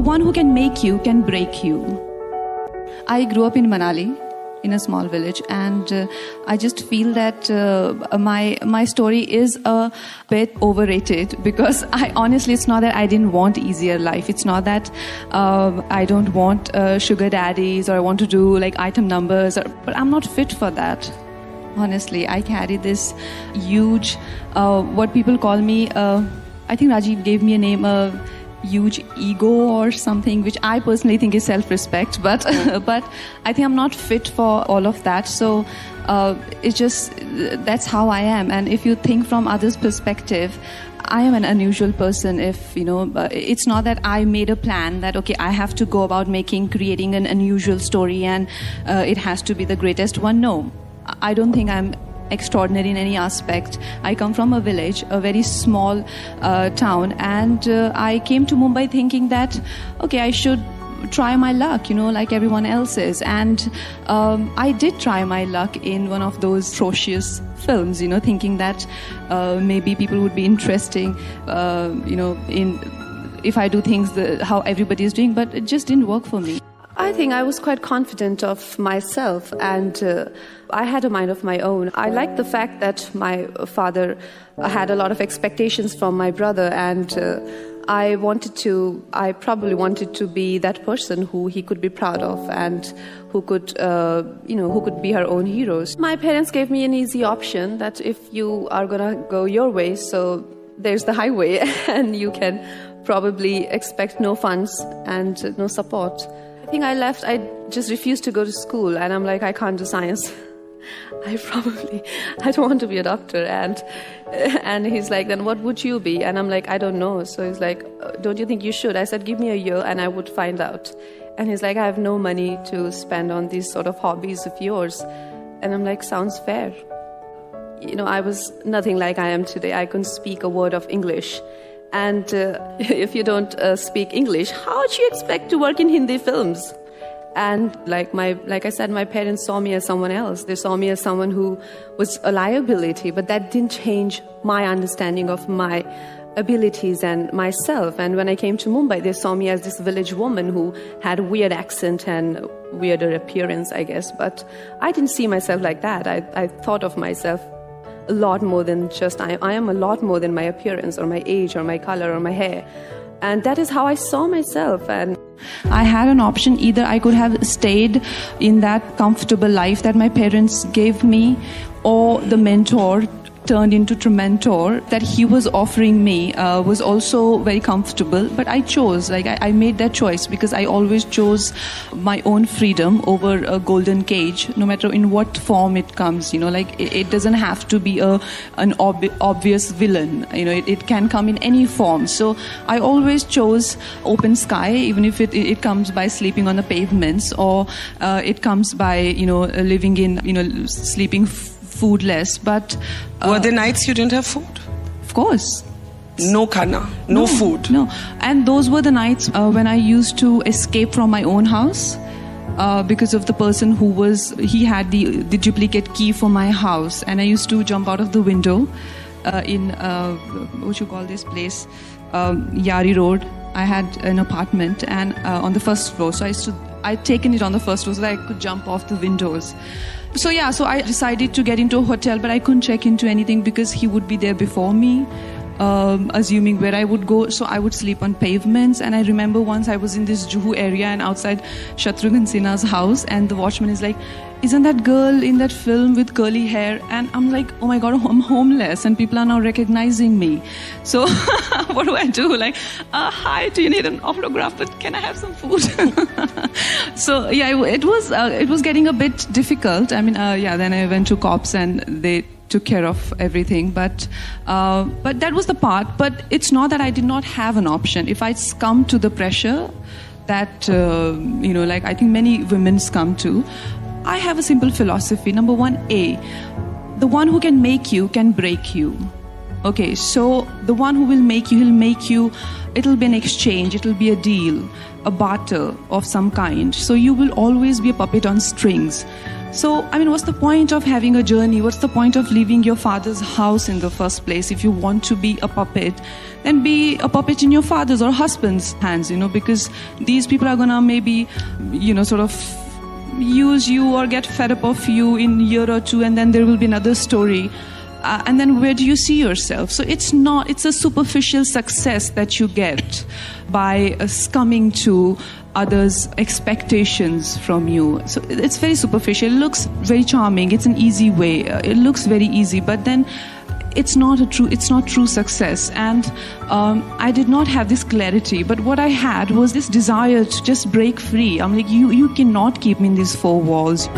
one who can make you can break you. I grew up in Manali, in a small village, and I just feel that my story is a bit overrated, because I honestly, it's not that I didn't want easier life. It's not that I don't want sugar daddies, or I want to do like item numbers, but I'm not fit for that. Honestly, I carry this huge, what people call me, I think Rajiv gave me a name, huge ego or something, which I personally think is self-respect, but but I think I'm not fit for all of that. So it's just, that's how I am. And if you think from others' perspective, I am an unusual person. If it's not that I made a plan that okay, I have to go about creating an unusual story, and it has to be the greatest one. No, I don't think I'm extraordinary in any aspect. I come from a village, a very small town, and I came to Mumbai thinking that okay, I should try my luck, like everyone else is. And I did try my luck in one of those atrocious films, thinking that maybe people would be interesting, in if I do things how everybody is doing, but it just didn't work for me. I think I was quite confident of myself, and I had a mind of my own. I liked the fact that my father had a lot of expectations from my brother, and I probably wanted to be that person who he could be proud of, and who could be her own heroes. My parents gave me an easy option that if you are gonna go your way, so there's the highway, and you can probably expect no funds and no support. I think I left, I just refused to go to school, and I'm like, I can't do science. I don't want to be a doctor. And he's like, then what would you be? And I'm like, I don't know. So he's like, don't you think you should? I said, give me a year and I would find out. And he's like, I have no money to spend on these sort of hobbies of yours. And I'm like, sounds fair. I was nothing like I am today. I couldn't speak a word of English. And if you don't speak English, how do you expect to work in Hindi films? And like I said, my parents saw me as someone else. They saw me as someone who was a liability, but that didn't change my understanding of my abilities and myself. And when I came to Mumbai, they saw me as this village woman who had a weird accent and weirder appearance, I guess. But I didn't see myself like that. I thought of myself a lot more than just, I am a lot more than my appearance or my age or my color or my hair. And that is how I saw myself. And I had an option. Either I could have stayed in that comfortable life that my parents gave me, or the mentor turned into Trementor that he was offering me was also very comfortable. But I chose, I made that choice because I always chose my own freedom over a golden cage, no matter in what form it comes. It doesn't have to be an obvious villain. It can come in any form. So I always chose open sky, even if it comes by sleeping on the pavements, or it comes by living in sleeping foodless. But were there nights you didn't have food? Of course. No khana, no food. No. And those were the nights when I used to escape from my own house because of the person he had the duplicate key for my house, and I used to jump out of the window in what you call this place, Yari Road. I had an apartment and on the first floor, so I'd taken it on the first floor so that I could jump off the windows. So I decided to get into a hotel, but I couldn't check into anything because he would be there before me, assuming where I would go. So I would sleep on pavements. And I remember once I was in this Juhu area and outside Shatrughan Sinha's house, and the watchman is like, isn't that girl in that film with curly hair? And I'm like, oh my God, I'm homeless and people are now recognizing me. So what do I do? Hi, do you need an autograph? But can I have some food? So it was getting a bit difficult. I mean, then I went to cops and they took care of everything. But that was the part. But it's not that I did not have an option. If I succumb to the pressure that, I think many women succumb to, I have a simple philosophy. Number one, the one who can make you can break you. Okay, so the one who will make you, he'll make you, it'll be an exchange, it'll be a deal, a barter of some kind. So you will always be a puppet on strings. So, I mean, what's the point of having a journey? What's the point of leaving your father's house in the first place? If you want to be a puppet, then be a puppet in your father's or husband's hands, because these people are gonna maybe, sort of use you or get fed up of you in a year or two, and then there will be another story. And then where do you see yourself? So it's a superficial success that you get by succumbing to others' expectations from you. So it's very superficial. It looks very charming. It's an easy way. It looks very easy, but then it's not true success. And I did not have this clarity, but what I had was this desire to just break free. I'm like, you cannot keep me in these four walls.